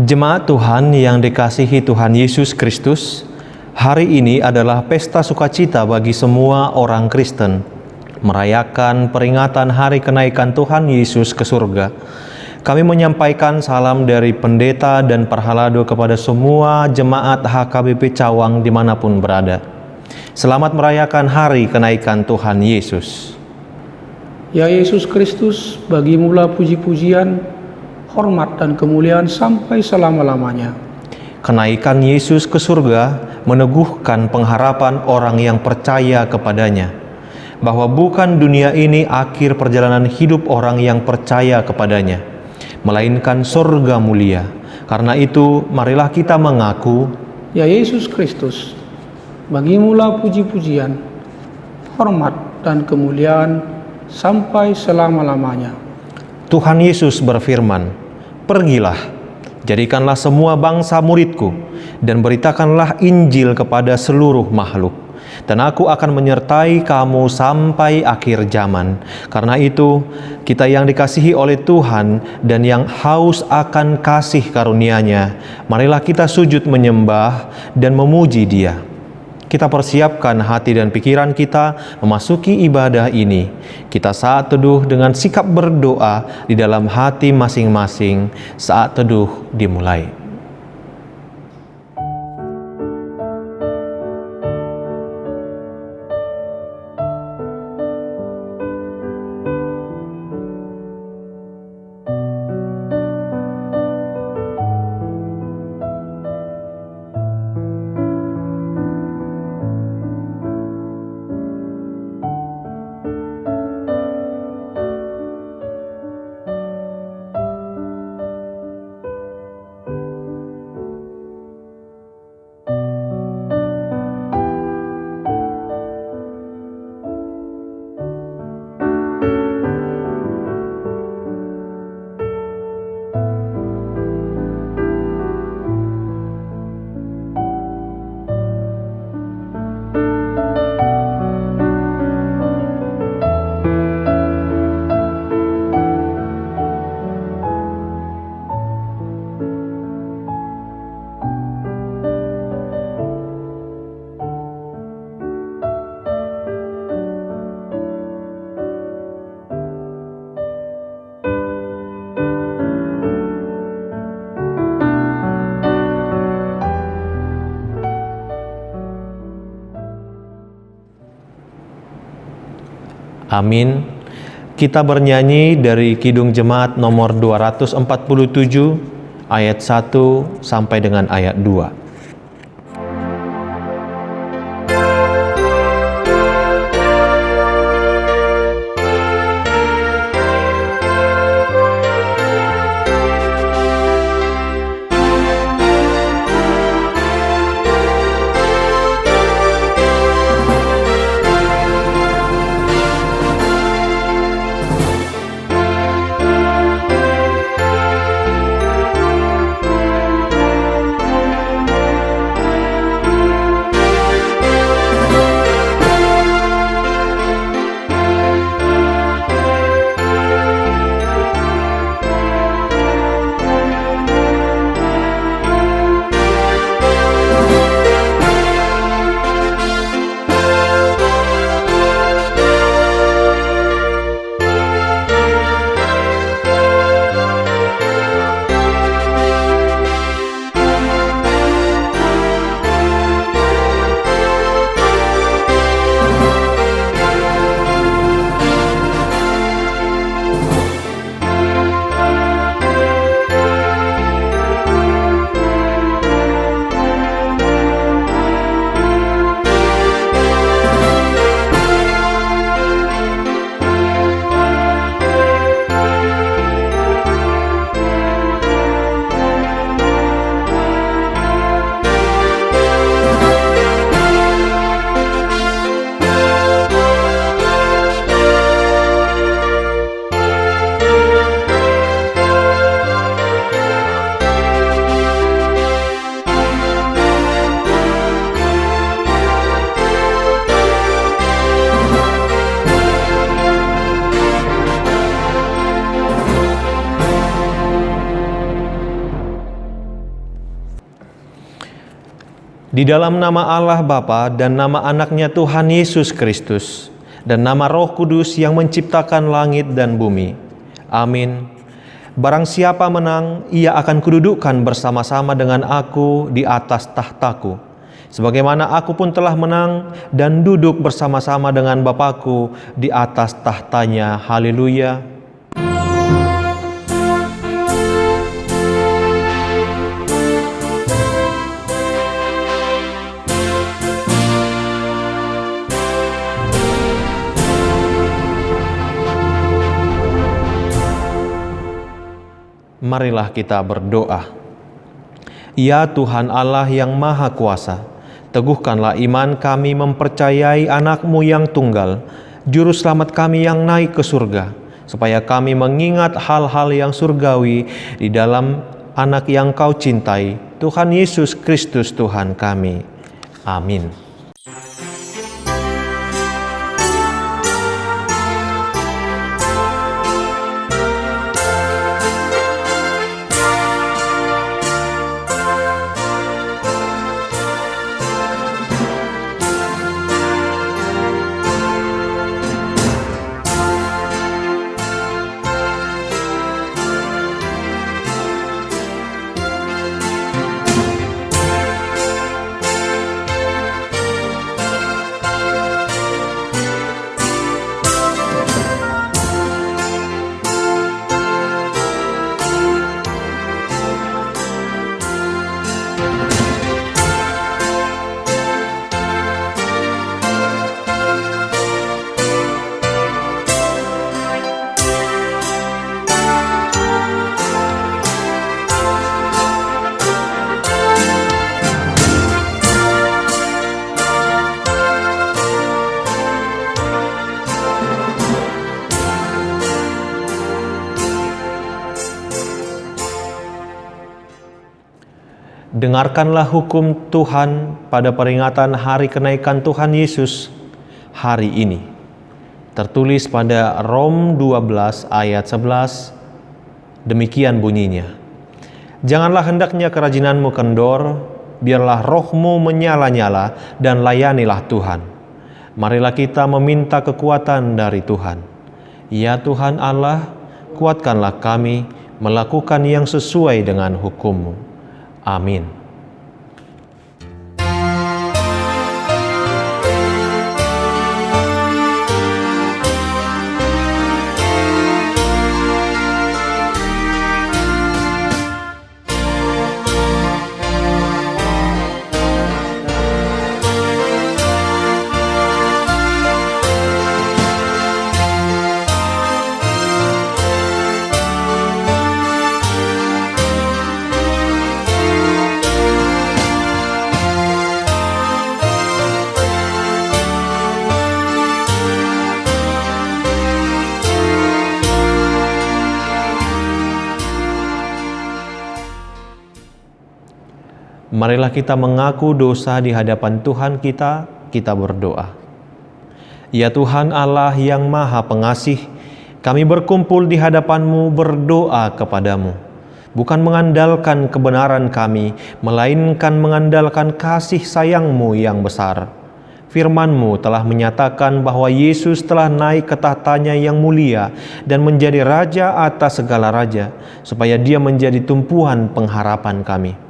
Jemaat Tuhan yang dikasihi Tuhan Yesus Kristus, hari ini adalah pesta sukacita bagi semua orang Kristen, merayakan peringatan hari kenaikan Tuhan Yesus ke surga. Kami menyampaikan salam dari pendeta dan parhalado kepada semua jemaat HKBP Cawang dimanapun berada. Selamat merayakan hari kenaikan Tuhan Yesus. Ya Yesus Kristus, bagimulah puji-pujian, hormat dan kemuliaan sampai selama-lamanya. Kenaikan Yesus ke surga meneguhkan pengharapan orang yang percaya kepadanya, bahwa bukan dunia ini akhir perjalanan hidup orang yang percaya kepadanya, melainkan surga mulia. Karena itu, marilah kita mengaku, Ya Yesus Kristus, bagimulah puji-pujian, hormat dan kemuliaan sampai selama-lamanya. Tuhan Yesus berfirman, "Pergilah, jadikanlah semua bangsa muridku, dan beritakanlah Injil kepada seluruh makhluk. Dan aku akan menyertai kamu sampai akhir zaman." Karena itu, kita yang dikasihi oleh Tuhan dan yang haus akan kasih karunia-Nya, marilah kita sujud menyembah dan memuji Dia. Kita persiapkan hati dan pikiran kita memasuki ibadah ini. Kita saat teduh dengan sikap berdoa di dalam hati masing-masing. Saat teduh dimulai. Amin. Kita bernyanyi dari Kidung Jemaat nomor 247 ayat 1 sampai dengan ayat 2. Di dalam nama Allah Bapa dan nama anaknya Tuhan Yesus Kristus dan nama Roh Kudus yang menciptakan langit dan bumi. Amin. Barang siapa menang, ia akan kududukkan bersama-sama dengan aku di atas tahtaku. Sebagaimana aku pun telah menang dan duduk bersama-sama dengan Bapakku di atas tahtanya. Haleluya. Marilah kita berdoa. Ya Tuhan Allah yang Maha Kuasa, teguhkanlah iman kami mempercayai anak-Mu yang tunggal, Juru Selamat kami yang naik ke surga, supaya kami mengingat hal-hal yang surgawi di dalam anak yang Kau cintai, Tuhan Yesus Kristus Tuhan kami. Amin. Dengarkanlah hukum Tuhan pada peringatan hari kenaikan Tuhan Yesus hari ini. Tertulis pada Rom 12 ayat 11, demikian bunyinya. Janganlah hendaknya kerajinanmu kendor, biarlah rohmu menyala-nyala dan layanilah Tuhan. Marilah kita meminta kekuatan dari Tuhan. Ya Tuhan Allah, kuatkanlah kami melakukan yang sesuai dengan hukum-Mu. Amin. Marilah kita mengaku dosa di hadapan Tuhan kita berdoa. Ya Tuhan Allah yang Maha Pengasih, kami berkumpul di hadapan-Mu berdoa kepadamu, bukan mengandalkan kebenaran kami, melainkan mengandalkan kasih sayang-Mu yang besar. Firman-Mu telah menyatakan bahwa Yesus telah naik ke tahtanya yang mulia dan menjadi Raja atas segala raja, supaya Dia menjadi tumpuan pengharapan kami.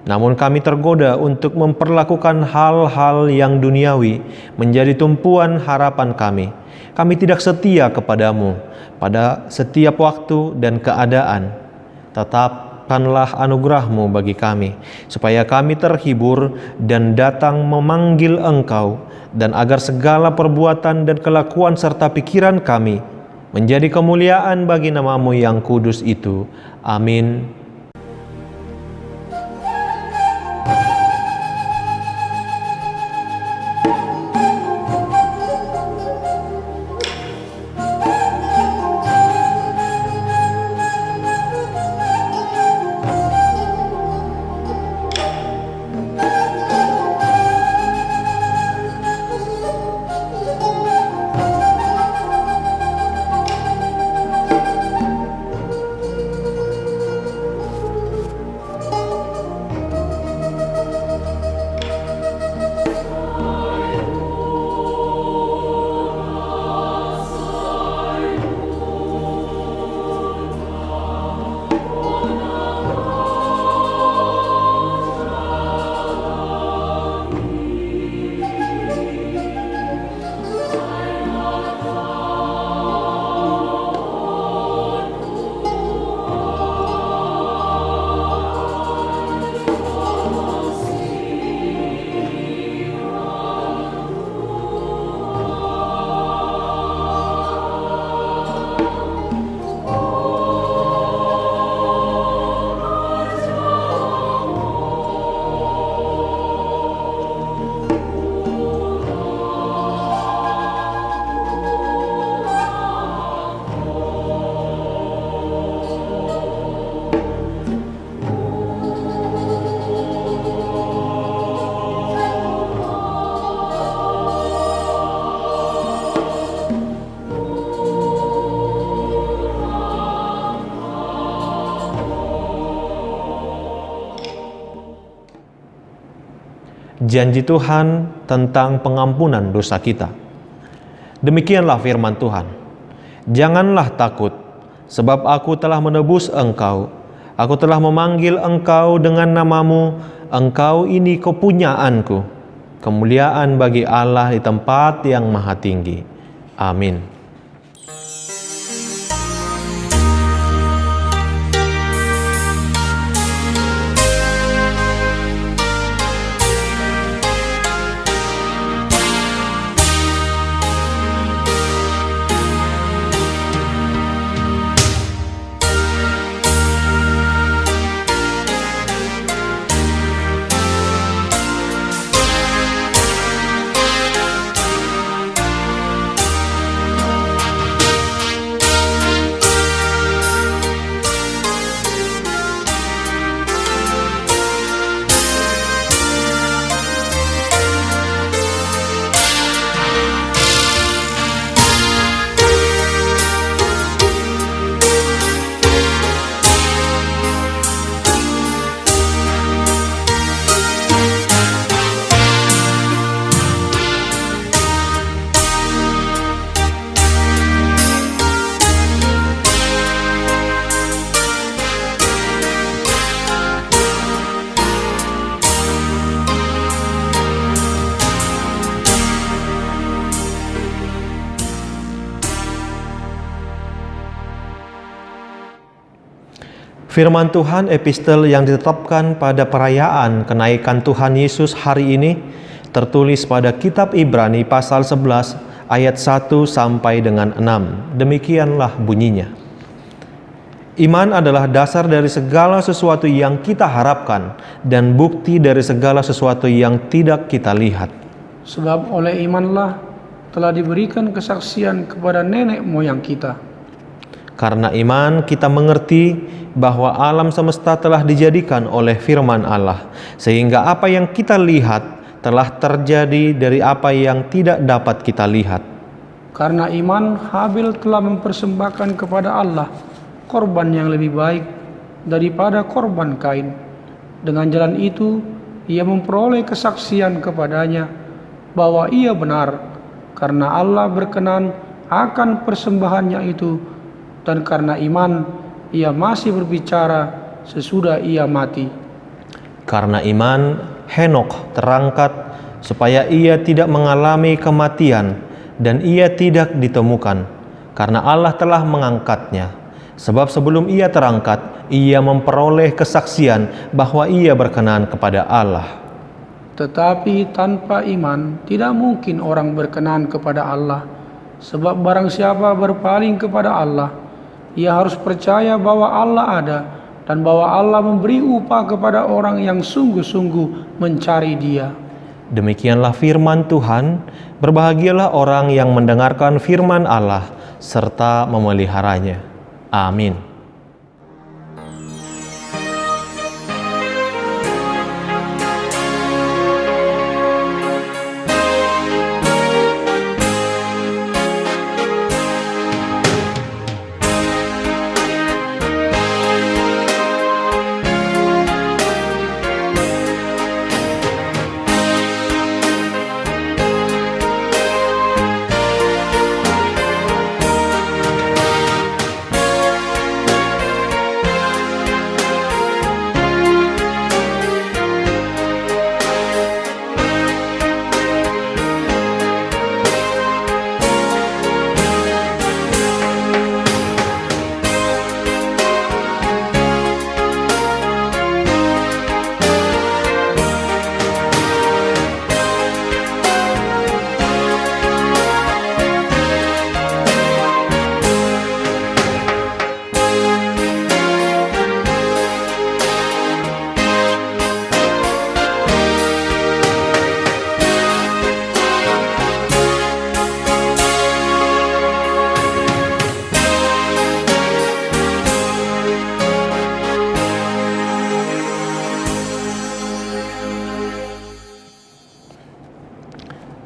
Namun kami tergoda untuk memperlakukan hal-hal yang duniawi menjadi tumpuan harapan kami. Kami tidak setia kepadamu pada setiap waktu dan keadaan. Tetapkanlah anugerah-Mu bagi kami, supaya kami terhibur dan datang memanggil Engkau, dan agar segala perbuatan dan kelakuan serta pikiran kami menjadi kemuliaan bagi nama-Mu yang kudus itu. Amin. janji Tuhan tentang pengampunan dosa kita. Demikianlah firman Tuhan. Janganlah takut, sebab aku telah menebus engkau. Aku telah memanggil engkau dengan namamu. Engkau ini kepunyaanku. Kemuliaan bagi Allah di tempat yang maha tinggi. Amin. Firman Tuhan epistel yang ditetapkan pada perayaan kenaikan Tuhan Yesus hari ini tertulis pada kitab Ibrani pasal 11 ayat 1 sampai dengan 6. Demikianlah bunyinya. Iman adalah dasar dari segala sesuatu yang kita harapkan dan bukti dari segala sesuatu yang tidak kita lihat. Sebab oleh imanlah telah diberikan kesaksian kepada nenek moyang kita. Karena iman kita mengerti bahwa alam semesta telah dijadikan oleh firman Allah, sehingga apa yang kita lihat telah terjadi dari apa yang tidak dapat kita lihat. Karena iman, Habil telah mempersembahkan kepada Allah korban yang lebih baik daripada korban Kain. Dengan jalan itu, ia memperoleh kesaksian kepadanya bahwa ia benar, karena Allah berkenan akan persembahannya itu, dan karena iman, ia masih berbicara sesudah ia mati. Karena iman, Henokh terangkat supaya ia tidak mengalami kematian, dan ia tidak ditemukan, karena Allah telah mengangkatnya. Sebab sebelum ia terangkat, ia memperoleh kesaksian bahwa ia berkenan kepada Allah. Tetapi tanpa iman, tidak mungkin orang berkenan kepada Allah. Sebab barang siapa berpaling kepada Allah, ia harus percaya bahwa Allah ada dan bahwa Allah memberi upah kepada orang yang sungguh-sungguh mencari Dia. Demikianlah firman Tuhan. Berbahagialah orang yang mendengarkan firman Allah serta memeliharanya. Amin.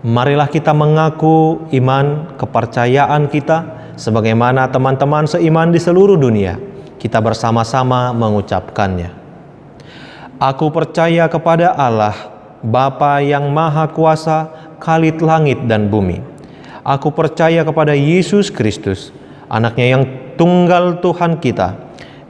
Marilah kita mengaku iman kepercayaan kita sebagaimana teman-teman seiman di seluruh dunia. Kita bersama-sama mengucapkannya. Aku percaya kepada Allah, Bapa yang Maha Kuasa, Khalid langit dan bumi. Aku percaya kepada Yesus Kristus, Anaknya yang tunggal Tuhan kita,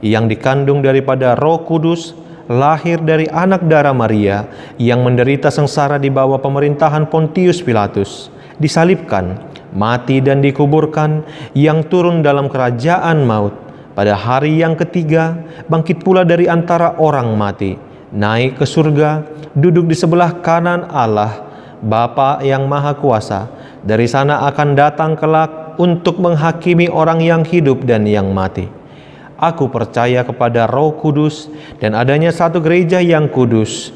yang dikandung daripada Roh Kudus, lahir dari anak darah Maria, yang menderita sengsara di bawah pemerintahan Pontius Pilatus, disalibkan, mati dan dikuburkan, yang turun dalam kerajaan maut, pada hari yang ketiga bangkit pula dari antara orang mati, naik ke surga, duduk di sebelah kanan Allah, Bapa yang Maha Kuasa. Dari sana akan datang kelak untuk menghakimi orang yang hidup dan yang mati. Aku percaya kepada Roh Kudus dan adanya satu gereja yang kudus,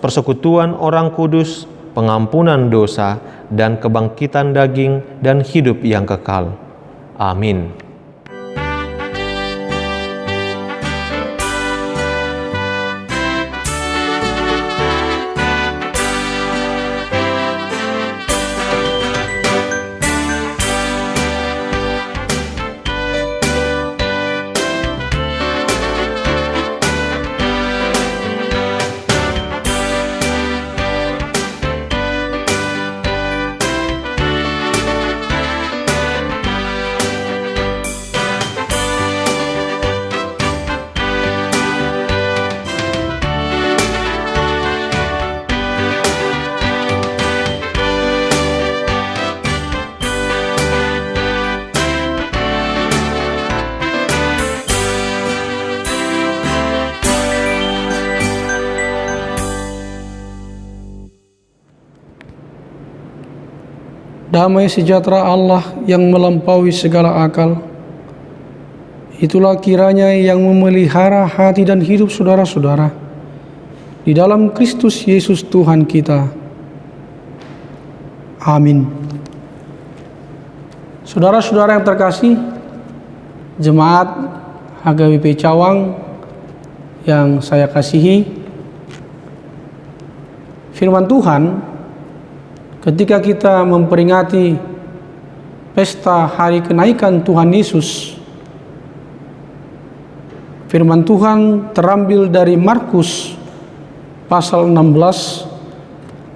persekutuan orang kudus, pengampunan dosa, dan kebangkitan daging dan hidup yang kekal. Amin. Damai sejahtera Allah yang melampaui segala akal, itulah kiranya yang memelihara hati dan hidup saudara-saudara di dalam Kristus Yesus Tuhan kita. Amin. Saudara-saudara yang terkasih, Jemaat HKBP Cawang yang saya kasihi, firman Tuhan ketika kita memperingati pesta hari kenaikan Tuhan Yesus, firman Tuhan terambil dari Markus pasal 16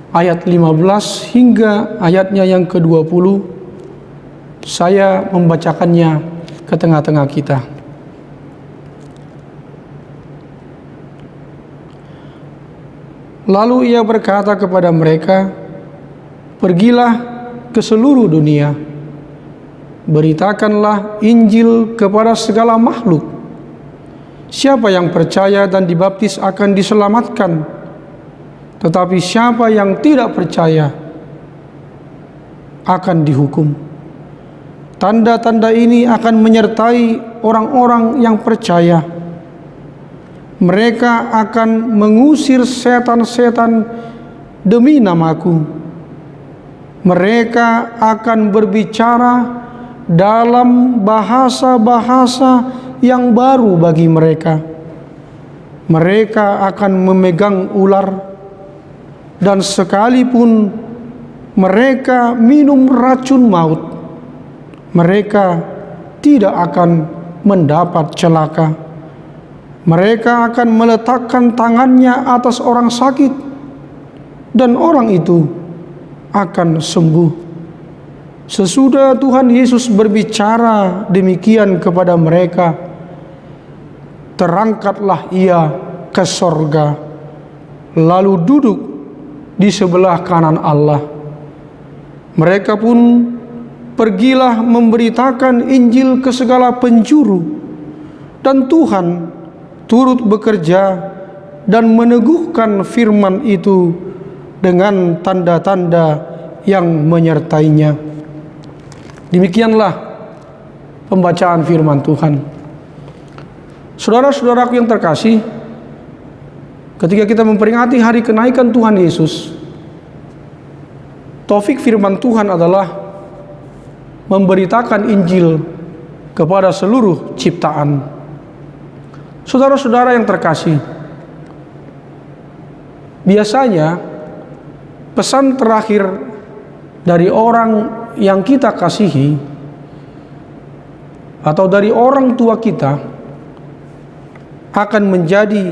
ayat 15 hingga ayatnya yang ke-20. Saya membacakannya ke tengah-tengah kita. Lalu ia berkata kepada mereka, "Pergilah ke seluruh dunia, beritakanlah Injil kepada segala makhluk. Siapa yang percaya dan dibaptis akan diselamatkan, tetapi siapa yang tidak percaya akan dihukum. Tanda-tanda ini akan menyertai orang-orang yang percaya. Mereka akan mengusir setan-setan demi namaku. Mereka akan berbicara dalam bahasa-bahasa yang baru bagi mereka. Mereka akan memegang ular, dan sekalipun mereka minum racun maut, mereka tidak akan mendapat celaka. Mereka akan meletakkan tangannya atas orang sakit, dan orang itu akan sembuh." Sesudah Tuhan Yesus berbicara demikian kepada mereka, terangkatlah ia ke sorga, lalu duduk di sebelah kanan Allah. Mereka pun pergilah memberitakan Injil ke segala penjuru, dan Tuhan turut bekerja dan meneguhkan firman itu dengan tanda-tanda yang menyertainya. Demikianlah pembacaan firman Tuhan. Saudara-saudaraku yang terkasih, ketika kita memperingati hari kenaikan Tuhan Yesus, taufik firman Tuhan adalah memberitakan Injil kepada seluruh ciptaan. Saudara-saudara yang terkasih, biasanya pesan terakhir dari orang yang kita kasihi atau dari orang tua kita akan menjadi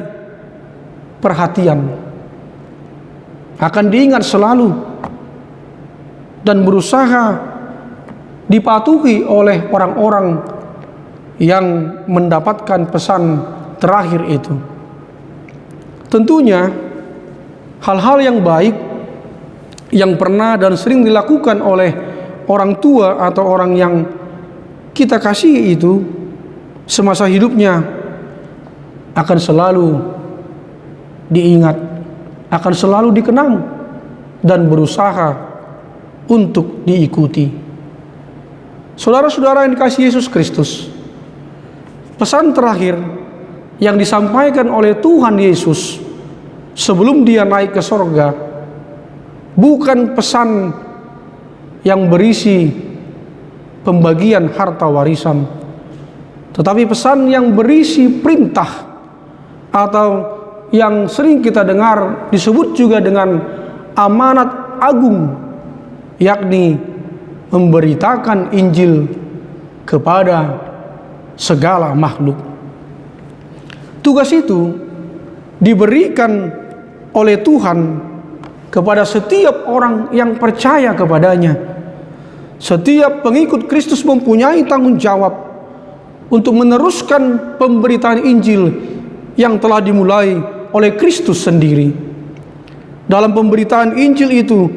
perhatian. akan diingat selalu dan berusaha dipatuhi oleh orang-orang yang mendapatkan pesan terakhir itu. Tentunya hal-hal yang baik yang pernah dan sering dilakukan oleh orang tua atau orang yang kita kasihi itu semasa hidupnya akan selalu diingat, akan selalu dikenang dan berusaha untuk diikuti. Saudara-saudara yang dikasihi Yesus Kristus, pesan terakhir yang disampaikan oleh Tuhan Yesus sebelum dia naik ke sorga bukan pesan yang berisi pembagian harta warisan, tetapi pesan yang berisi perintah atau yang sering kita dengar disebut juga dengan amanat agung, yakni memberitakan Injil kepada segala makhluk. Tugas itu diberikan oleh Tuhan kepada setiap orang yang percaya kepadanya. Setiap pengikut Kristus mempunyai tanggung jawab untuk meneruskan pemberitaan Injil yang telah dimulai oleh Kristus sendiri. Dalam pemberitaan Injil itu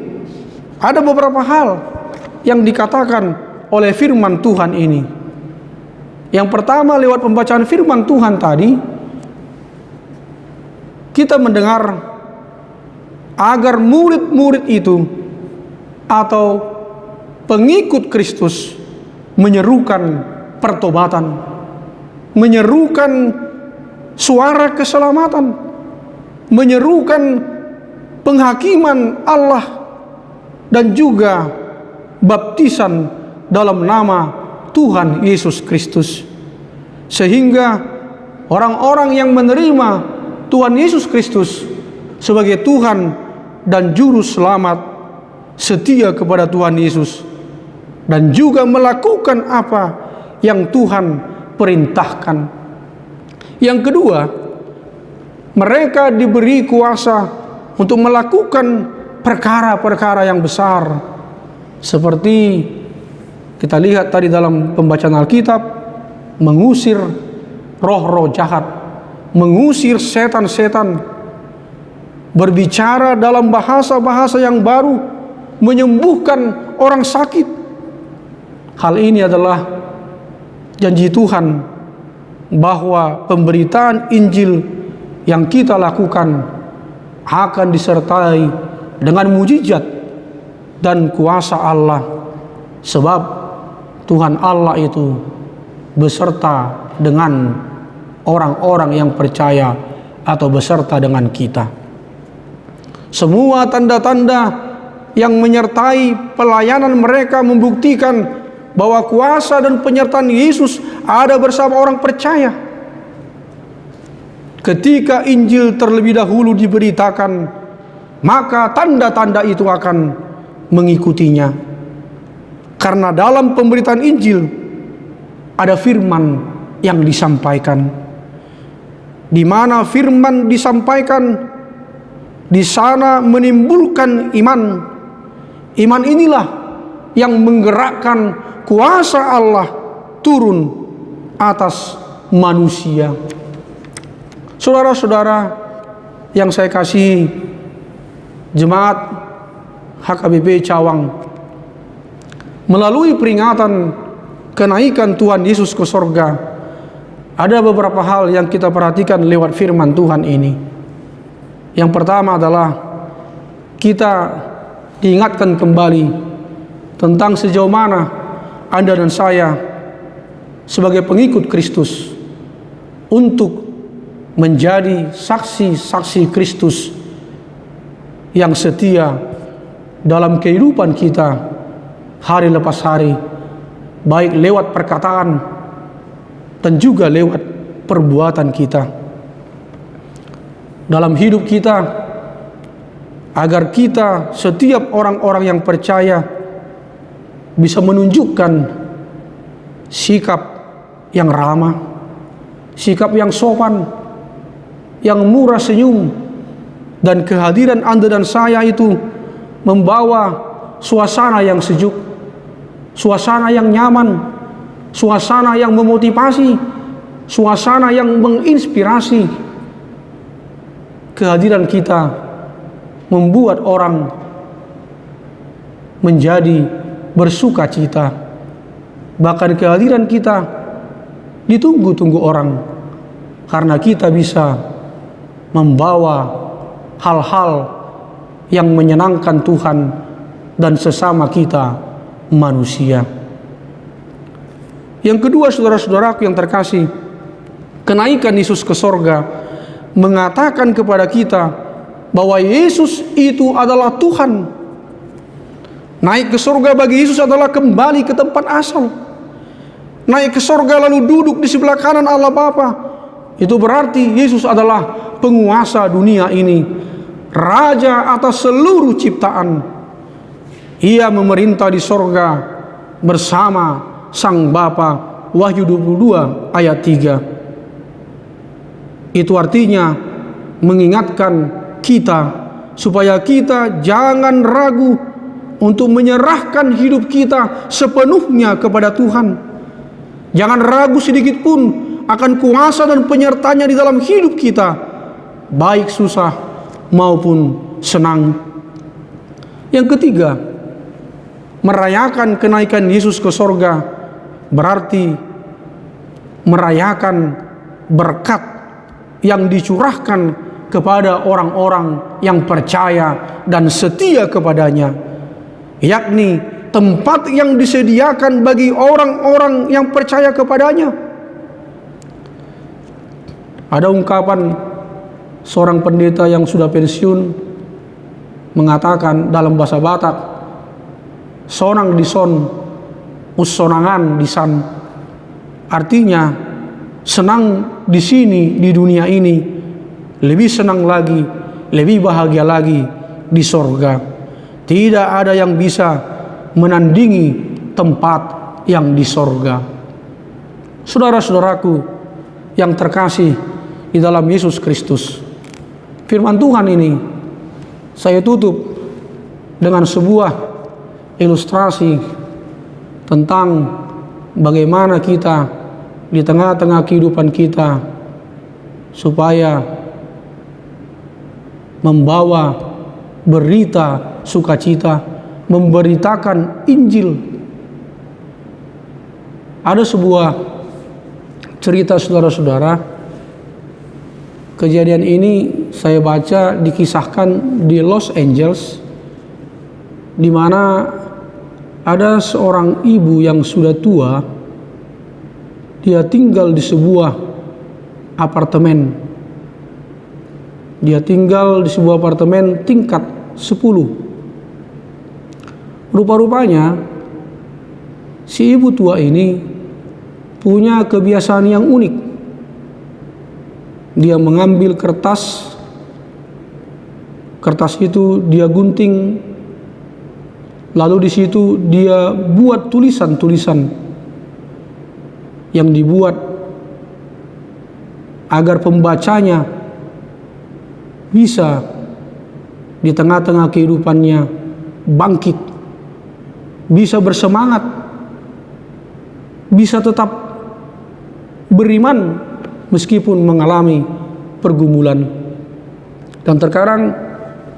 ada beberapa hal yang dikatakan oleh firman Tuhan ini. Yang pertama, lewat pembacaan firman Tuhan tadi, kita mendengar agar murid-murid itu atau pengikut Kristus menyerukan pertobatan, menyerukan suara keselamatan, menyerukan penghakiman Allah, dan juga baptisan dalam nama Tuhan Yesus Kristus. Sehingga orang-orang yang menerima Tuhan Yesus Kristus sebagai Tuhan dan Juru Selamat setia kepada Tuhan Yesus dan juga melakukan apa yang Tuhan perintahkan. Yang kedua, mereka diberi kuasa untuk melakukan perkara-perkara yang besar, seperti kita lihat tadi dalam pembacaan Alkitab, mengusir roh-roh jahat, mengusir setan-setan, berbicara dalam bahasa-bahasa yang baru, menyembuhkan orang sakit. Hal ini adalah janji Tuhan bahwa pemberitaan Injil yang kita lakukan akan disertai dengan mujizat dan kuasa Allah, sebab Tuhan Allah itu beserta dengan orang-orang yang percaya atau beserta dengan kita. Semua tanda-tanda yang menyertai pelayanan mereka membuktikan bahwa kuasa dan penyertaan Yesus ada bersama orang percaya. Ketika Injil terlebih dahulu diberitakan, maka tanda-tanda itu akan mengikutinya. Karena dalam pemberitaan Injil ada firman yang disampaikan. Di mana firman disampaikan, di sana menimbulkan iman. Iman inilah yang menggerakkan kuasa Allah turun atas manusia. Saudara-saudara yang saya kasihi, jemaat HKBP Cawang, melalui peringatan kenaikan Tuhan Yesus ke sorga, ada beberapa hal yang kita perhatikan lewat firman Tuhan ini. Yang pertama adalah kita diingatkan kembali tentang sejauh mana Anda dan saya sebagai pengikut Kristus untuk menjadi saksi-saksi Kristus yang setia dalam kehidupan kita hari lepas hari, baik lewat perkataan dan juga lewat perbuatan kita dalam hidup kita, agar kita setiap orang-orang yang percaya bisa menunjukkan sikap yang ramah, sikap yang sopan, yang murah senyum, Dan kehadiran Anda dan saya itu membawa suasana yang sejuk, suasana yang nyaman, suasana yang memotivasi, suasana yang menginspirasi. Kehadiran kita membuat orang menjadi bersuka cita. Bahkan kehadiran kita ditunggu-tunggu orang, karena kita bisa membawa hal-hal yang menyenangkan Tuhan dan sesama kita manusia. Yang kedua, saudara-saudaraku yang terkasih, kenaikan Yesus ke sorga mengatakan kepada kita bahwa Yesus itu adalah Tuhan. Naik ke sorga bagi Yesus adalah kembali ke tempat asal. Naik ke sorga lalu duduk di sebelah kanan Allah Bapa, itu berarti Yesus adalah penguasa dunia ini, raja atas seluruh ciptaan. Ia memerintah di sorga bersama Sang Bapa. Wahyu 22 ayat 3. Itu artinya mengingatkan kita supaya kita jangan ragu untuk menyerahkan hidup kita sepenuhnya kepada Tuhan. Jangan ragu sedikit pun akan kuasa dan penyertanya di dalam hidup kita, baik susah maupun senang. Yang ketiga, merayakan kenaikan Yesus ke sorga berarti merayakan berkat yang dicurahkan kepada orang-orang yang percaya dan setia kepadanya, yakni tempat yang disediakan bagi orang-orang yang percaya kepadanya. Ada ungkapan seorang pendeta yang sudah pensiun mengatakan dalam bahasa Batak, sonang di son, usonangan di san. Artinya senang di sini di dunia ini, lebih senang lagi, lebih bahagia lagi di sorga. Tidak ada yang bisa menandingi tempat yang di sorga. Saudara-saudaraku yang terkasih di dalam Yesus Kristus, firman Tuhan ini saya tutup dengan sebuah ilustrasi tentang bagaimana kita di tengah-tengah kehidupan kita supaya membawa berita sukacita, memberitakan Injil. Ada sebuah cerita, saudara-saudara. Kejadian ini saya baca dikisahkan di Los Angeles, di mana ada seorang ibu yang sudah tua. Dia tinggal di sebuah apartemen. Dia tinggal di sebuah apartemen tingkat 10. Rupa-rupanya si ibu tua ini punya kebiasaan yang unik. Dia mengambil kertas itu dia gunting, lalu di situ dia buat tulisan-tulisan yang dibuat agar pembacanya bisa di tengah-tengah kehidupannya bangkit, bisa bersemangat, bisa tetap beriman meskipun mengalami pergumulan. Dan terkadang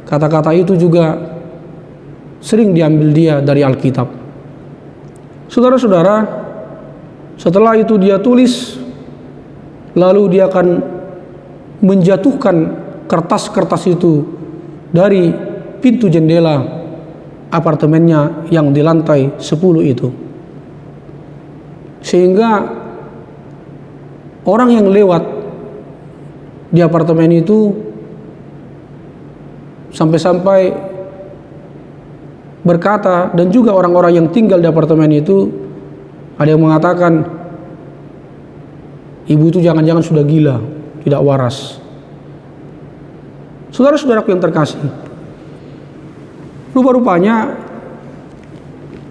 kata-kata itu juga sering diambil dia dari Alkitab. Saudara-saudara, setelah itu dia tulis, lalu dia akan menjatuhkan kertas-kertas itu dari pintu jendela apartemennya yang di lantai 10 itu. Sehingga orang yang lewat di apartemen itu sampai-sampai berkata, dan juga orang-orang yang tinggal di apartemen itu, ada yang mengatakan ibu itu jangan-jangan sudah gila, tidak waras. Saudara-saudaraku yang terkasih, rupa-rupanya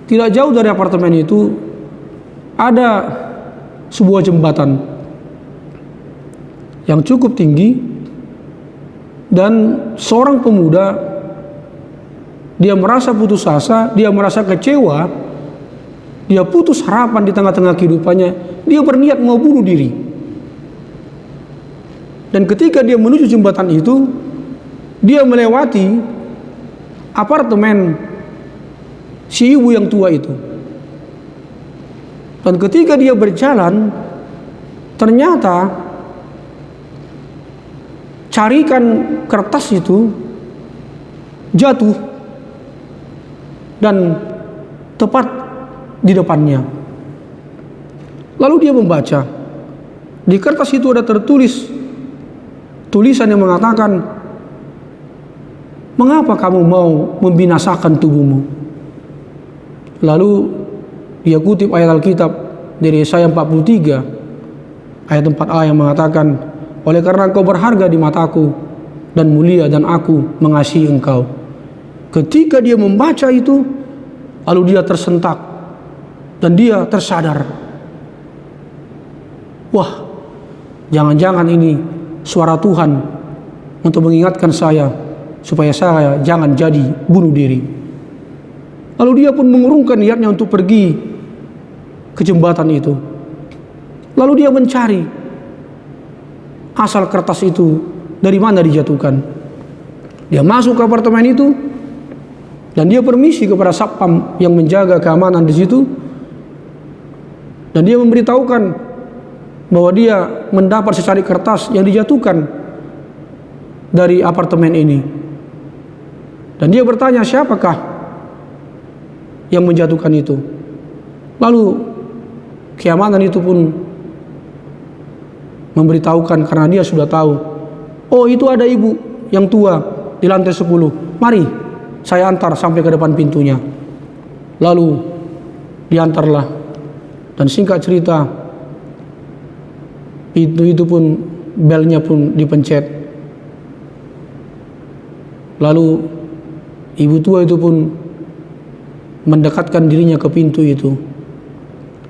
tidak jauh dari apartemen itu ada sebuah jembatan yang cukup tinggi, Dan seorang pemuda, dia merasa putus asa, dia merasa kecewa, dia putus harapan di tengah-tengah kehidupannya, dia berniat mau bunuh diri. Dan ketika dia menuju jembatan itu, dia melewati apartemen si ibu yang tua itu. Dan ketika dia berjalan, ternyata carikan kertas itu jatuh dan tepat di depannya. Lalu dia membaca. Di kertas itu ada tertulis tulisan yang mengatakan, "Mengapa kamu mau membinasakan tubuhmu?" Lalu dia kutip ayat Alkitab dari Yesaya 43 ayat 4a yang mengatakan, "Oleh karena engkau berharga di mataku dan mulia, dan aku mengasihi engkau." Ketika dia membaca itu, lalu dia tersentak dan dia tersadar, wah, jangan-jangan ini suara Tuhan untuk mengingatkan saya supaya saya jangan jadi bunuh diri. Lalu dia pun mengurungkan niatnya untuk pergi ke jembatan itu. Lalu dia mencari asal kertas itu dari mana dijatuhkan. Dia masuk ke apartemen itu dan dia permisi kepada satpam yang menjaga keamanan di situ, dan dia memberitahukan bahwa dia mendapat secari kertas yang dijatuhkan dari apartemen ini. Dan dia bertanya, siapakah yang menjatuhkan itu? Lalu keamanan itu pun memberitahukan, karena dia sudah tahu, oh itu ada ibu yang tua di lantai 10, mari saya antar sampai ke depan pintunya. Lalu diantarlah, dan singkat cerita, pintu itu pun belnya pun dipencet. Lalu ibu tua itu pun mendekatkan dirinya ke pintu itu.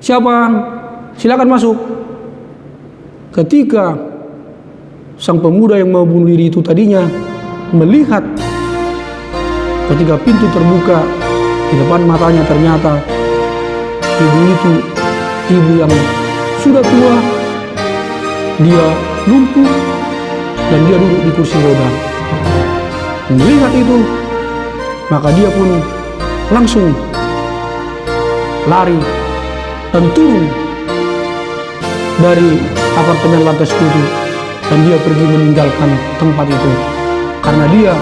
Siapa? Silakan masuk. Ketika sang pemuda yang mau bunuh diri itu tadinya melihat, ketika pintu terbuka, di depan matanya ternyata ibu itu, ibu yang sudah tua, dia lumpuh dan dia duduk di kursi roda. Melihat itu, maka dia pun langsung lari dan turun dari apartemen lantai 10, dan dia pergi meninggalkan tempat itu karena dia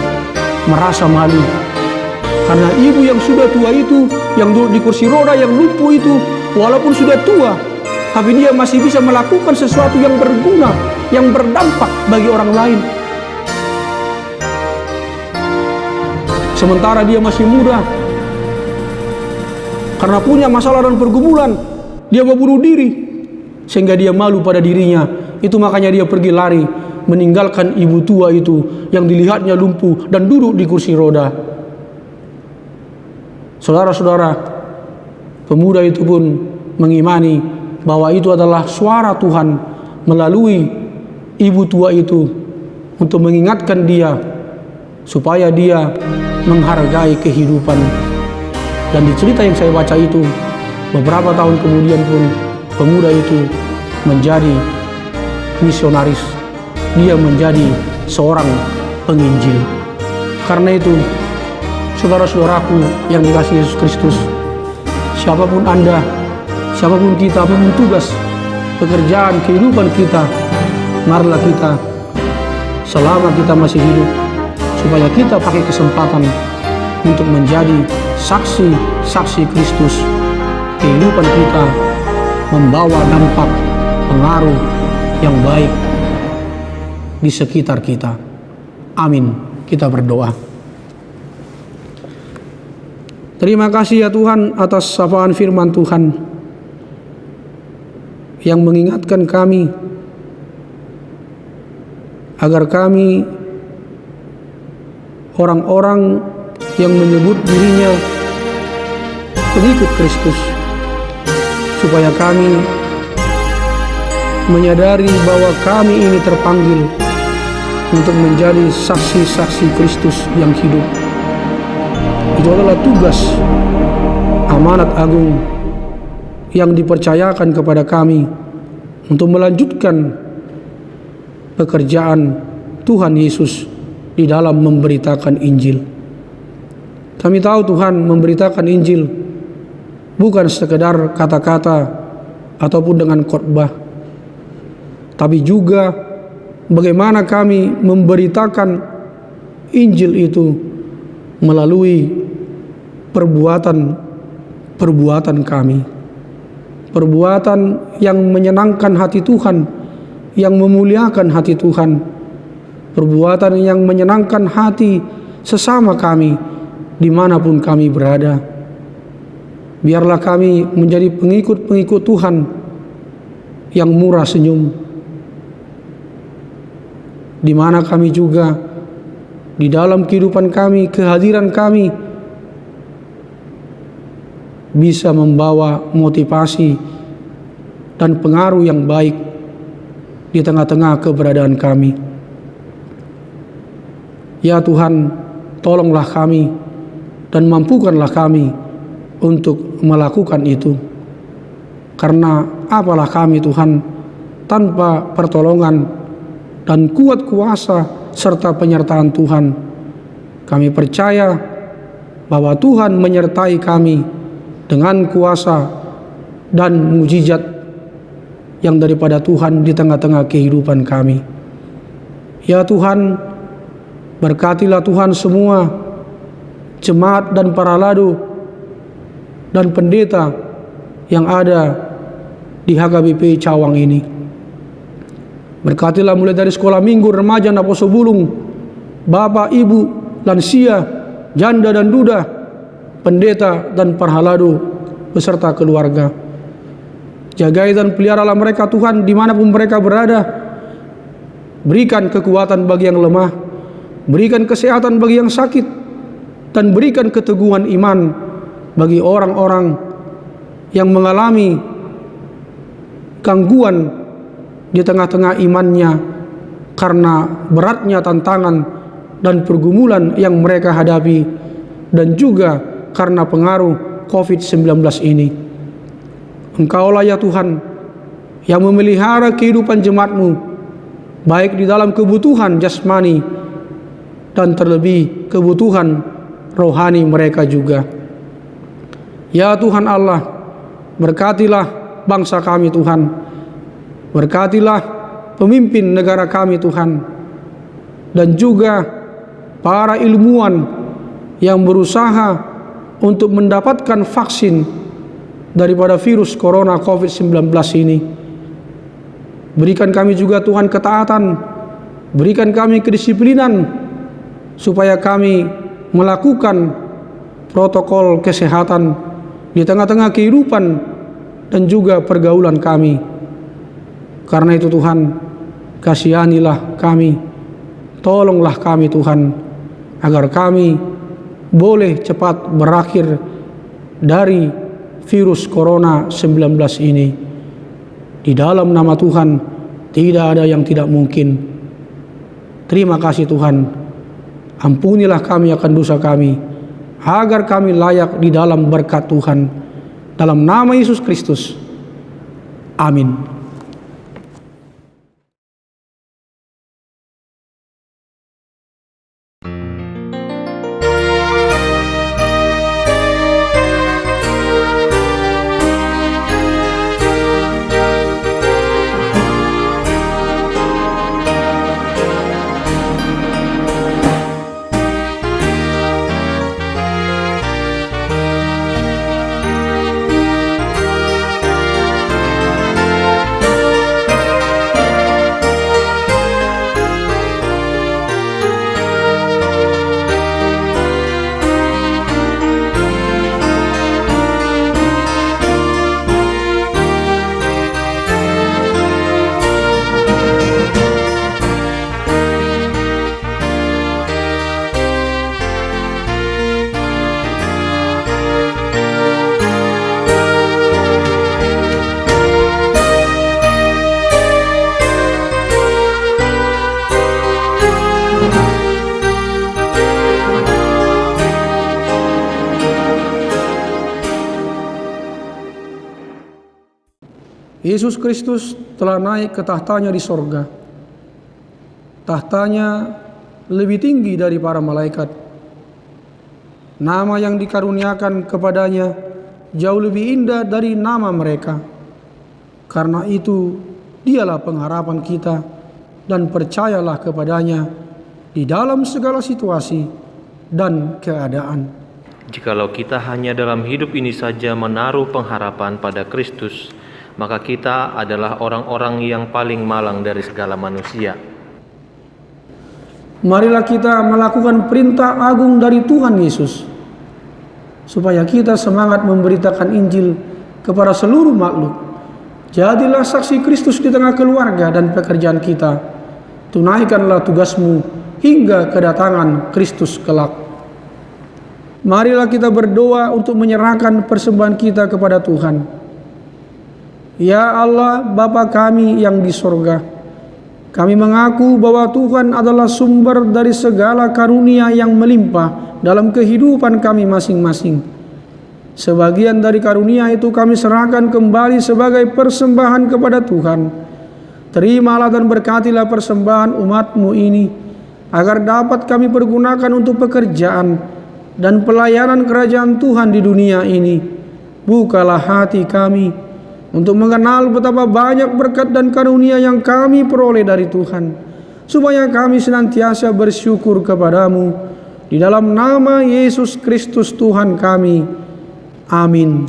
merasa malu. Karena ibu yang sudah tua itu, yang duduk di kursi roda, yang lumpuh itu, walaupun sudah tua, tapi dia masih bisa melakukan sesuatu yang berguna, yang berdampak bagi orang lain. Sementara dia masih muda, karena punya masalah dan pergumulan, dia mau bunuh diri, sehingga dia malu pada dirinya. Itu makanya dia pergi lari, meninggalkan ibu tua itu yang dilihatnya lumpuh dan duduk di kursi roda. Saudara-saudara, pemuda itu pun mengimani bahwa itu adalah suara Tuhan melalui ibu tua itu untuk mengingatkan dia supaya dia menghargai kehidupan. Dan di cerita yang saya baca itu, beberapa tahun kemudian pun pemuda itu menjadi misionaris. Dia menjadi seorang penginjil. Karena itu, saudara-saudaraku yang dikasihi Yesus Kristus, siapapun Anda, siapapun kita, apapun tugas, pekerjaan, kehidupan kita, marilah kita, selama kita masih hidup, supaya kita pakai kesempatan untuk menjadi saksi-saksi Kristus. Kehidupan kita membawa dampak pengaruh yang baik di sekitar kita. Amin. Kita berdoa. Terima kasih ya Tuhan atas sapaan firman Tuhan yang mengingatkan kami agar kami, orang-orang yang menyebut dirinya pengikut Kristus, supaya kami menyadari bahwa kami ini terpanggil untuk menjadi saksi-saksi Kristus yang hidup. Itu adalah tugas amanat agung yang dipercayakan kepada kami untuk melanjutkan pekerjaan Tuhan Yesus di dalam memberitakan Injil. Kami tahu Tuhan, memberitakan Injil bukan sekedar kata-kata ataupun dengan khotbah, tapi juga bagaimana kami memberitakan Injil itu melalui perbuatan kami. Perbuatan yang menyenangkan hati Tuhan, yang memuliakan hati Tuhan. Perbuatan yang menyenangkan hati sesama kami dimanapun kami berada. Biarlah kami menjadi pengikut-pengikut Tuhan yang murah senyum, di mana kami juga di dalam kehidupan kami, kehadiran kami bisa membawa motivasi dan pengaruh yang baik di tengah-tengah keberadaan kami. Ya Tuhan, tolonglah kami dan mampukanlah kami untuk melakukan itu. Karena apalah kami Tuhan tanpa pertolongan dan kuat kuasa serta penyertaan Tuhan. Kami percaya bahwa Tuhan menyertai kami dengan kuasa dan mujizat yang daripada Tuhan di tengah-tengah kehidupan kami. Ya Tuhan, berkatilah Tuhan semua jemaat dan para ladu dan pendeta yang ada di HKBP Cawang ini. Berkatilah mulai dari sekolah minggu, remaja, Naposo Bulung, bapak, ibu, lansia, janda dan duda, pendeta dan para ladu beserta keluarga. Jagai dan peliharalah mereka Tuhan dimanapun mereka berada. Berikan kekuatan bagi yang lemah, berikan kesehatan bagi yang sakit, dan berikan keteguhan iman bagi orang-orang yang mengalami gangguan di tengah-tengah imannya karena beratnya tantangan dan pergumulan yang mereka hadapi, dan juga karena pengaruh COVID-19 ini. Engkaulah ya Tuhan yang memelihara kehidupan jemaat-Mu, baik di dalam kebutuhan jasmani dan terlebih kebutuhan rohani mereka juga. Ya Tuhan Allah, berkatilah bangsa kami Tuhan, berkatilah pemimpin negara kami Tuhan, dan juga para ilmuwan yang berusaha untuk mendapatkan vaksin daripada virus corona COVID-19 ini. Berikan kami juga Tuhan ketaatan, berikan kami kedisiplinan supaya kami melakukan protokol kesehatan di tengah-tengah kehidupan dan juga pergaulan kami. Karena itu Tuhan, kasihanilah kami, tolonglah kami Tuhan, agar kami boleh cepat berakhir dari virus corona 19 ini. Di dalam nama Tuhan tidak ada yang tidak mungkin. Terima kasih Tuhan, ampunilah kami akan dosa kami, agar kami layak di dalam berkat Tuhan. Dalam nama Yesus Kristus, amin. Yesus Kristus telah naik ke tahtanya di sorga. Tahtanya lebih tinggi dari para malaikat. Nama yang dikaruniakan kepadanya jauh lebih indah dari nama mereka. Karena itu, dialah pengharapan kita dan percayalah kepadanya di dalam segala situasi dan keadaan. Jikalau kita hanya dalam hidup ini saja menaruh pengharapan pada Kristus, maka kita adalah orang-orang yang paling malang dari segala manusia. Marilah kita melakukan perintah agung dari Tuhan Yesus, supaya kita semangat memberitakan Injil kepada seluruh makhluk. Jadilah saksi Kristus di tengah keluarga dan pekerjaan kita. Tunaikanlah tugasmu hingga kedatangan Kristus kelak. Marilah kita berdoa untuk menyerahkan persembahan kita kepada Tuhan. Ya Allah, Bapa kami yang di sorga, kami mengaku bahwa Tuhan adalah sumber dari segala karunia yang melimpah dalam kehidupan kami masing-masing. Sebagian dari karunia itu kami serahkan kembali sebagai persembahan kepada Tuhan. Terimalah dan berkatilah persembahan umat-Mu ini, agar dapat kami pergunakan untuk pekerjaan dan pelayanan kerajaan Tuhan di dunia ini. Bukalah hati kami untuk mengenal betapa banyak berkat dan karunia yang kami peroleh dari Tuhan, supaya kami senantiasa bersyukur kepadamu di dalam nama Yesus Kristus Tuhan kami. Amin.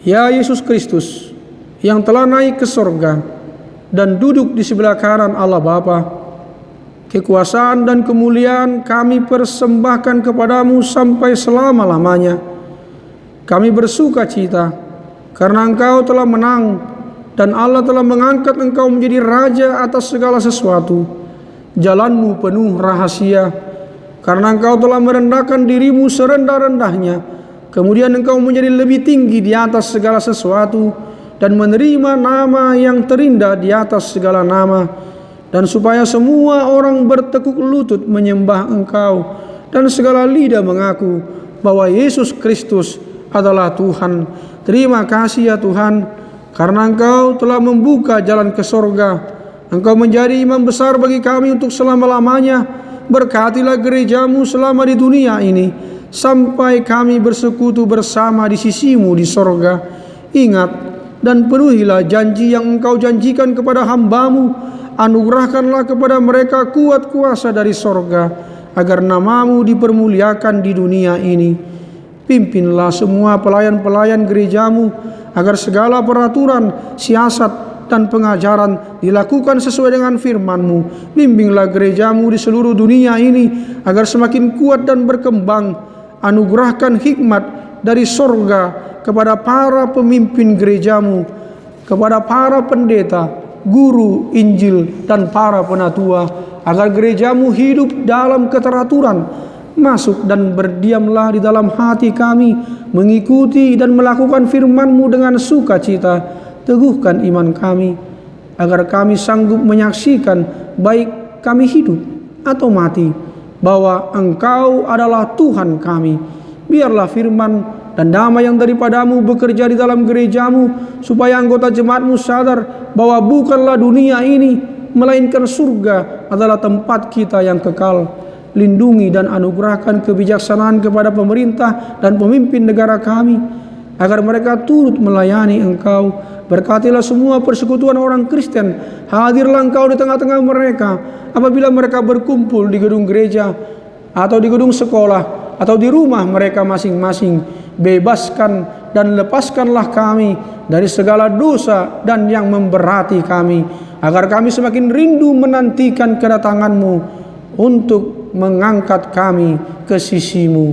Ya Yesus Kristus, yang telah naik ke sorga dan duduk di sebelah kanan Allah Bapa, kekuasaan dan kemuliaan kami persembahkan kepadamu sampai selama-lamanya. Kami bersuka cita karena Engkau telah menang dan Allah telah mengangkat Engkau menjadi Raja atas segala sesuatu. Jalanmu penuh rahasia, karena Engkau telah merendahkan dirimu serendah-rendahnya. Kemudian Engkau menjadi lebih tinggi di atas segala sesuatu dan menerima nama yang terindah di atas segala nama, dan supaya semua orang bertekuk lutut menyembah Engkau dan segala lidah mengaku bahwa Yesus Kristus adalah Tuhan. Terima kasih ya Tuhan, karena Engkau telah membuka jalan ke sorga. Engkau menjadi imam besar bagi kami untuk selama-lamanya. Berkatilah gerejamu selama di dunia ini, sampai kami bersekutu bersama di sisimu di sorga. Ingat dan penuhilah janji yang Engkau janjikan kepada hamba-Mu. Anugerahkanlah kepada mereka kuat kuasa dari sorga, agar nama-Mu dipermuliakan di dunia ini. Pimpinlah semua pelayan-pelayan gerejamu, agar segala peraturan, siasat, dan pengajaran dilakukan sesuai dengan firman-Mu. Bimbinglah gerejamu di seluruh dunia ini, agar semakin kuat dan berkembang. Anugerahkan hikmat dari sorga kepada para pemimpin gerejamu, kepada para pendeta, guru Injil, dan para penatua, agar gerejamu hidup dalam keteraturan. Masuk dan berdiamlah di dalam hati kami, mengikuti dan melakukan firman-Mu dengan sukacita. Teguhkan iman kami, agar kami sanggup menyaksikan, baik kami hidup atau mati, bahwa Engkau adalah Tuhan kami. Biarlah firman dan damai yang daripadamu bekerja di dalam gerejamu, supaya anggota jemaat-Mu sadar bahwa bukanlah dunia ini, melainkan surga adalah tempat kita yang kekal. Lindungi dan anugerahkan kebijaksanaan kepada pemerintah dan pemimpin negara kami, agar mereka turut melayani Engkau. Berkatilah semua persekutuan orang Kristen. Hadirlah Engkau di tengah-tengah mereka apabila mereka berkumpul di gedung gereja atau di gedung sekolah atau di rumah mereka masing-masing. Bebaskan dan lepaskanlah kami dari segala dosa dan yang memberati kami, agar kami semakin rindu menantikan kedatangan-Mu untuk mengangkat kami ke sisi-Mu.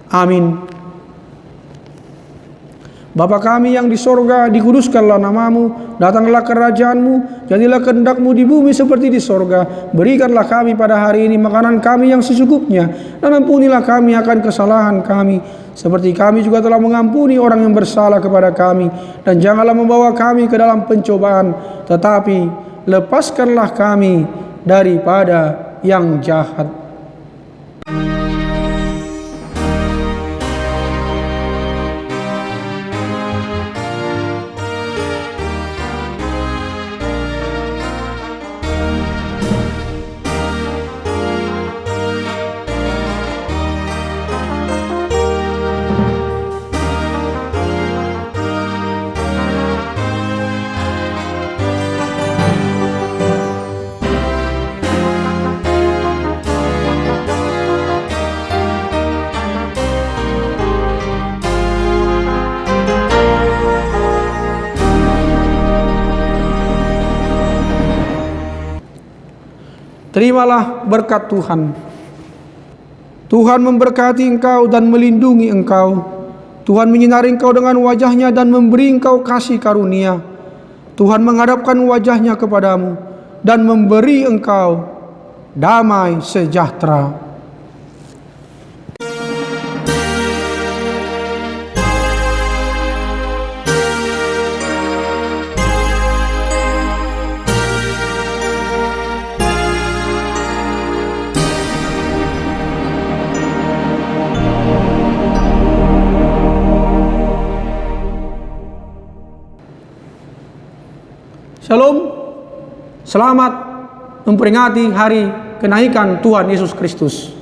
Amin. Bapa kami yang di sorga, dikuduskanlah namamu, datanglah kerajaan-Mu, jadilah kehendak-Mu di bumi seperti di sorga. Berikanlah kami pada hari ini makanan kami yang secukupnya, dan ampunilah kami akan kesalahan kami, seperti kami juga telah mengampuni orang yang bersalah kepada kami. Dan janganlah membawa kami ke dalam pencobaan, tetapi lepaskanlah kami daripada yang jahat. Terimalah berkat Tuhan. Tuhan memberkati engkau dan melindungi engkau. Tuhan menyinari engkau dengan wajah-Nya dan memberi engkau kasih karunia. Tuhan menghadapkan wajah-Nya kepadamu dan memberi engkau damai sejahtera. Shalom, selamat memperingati hari kenaikan Tuhan Yesus Kristus.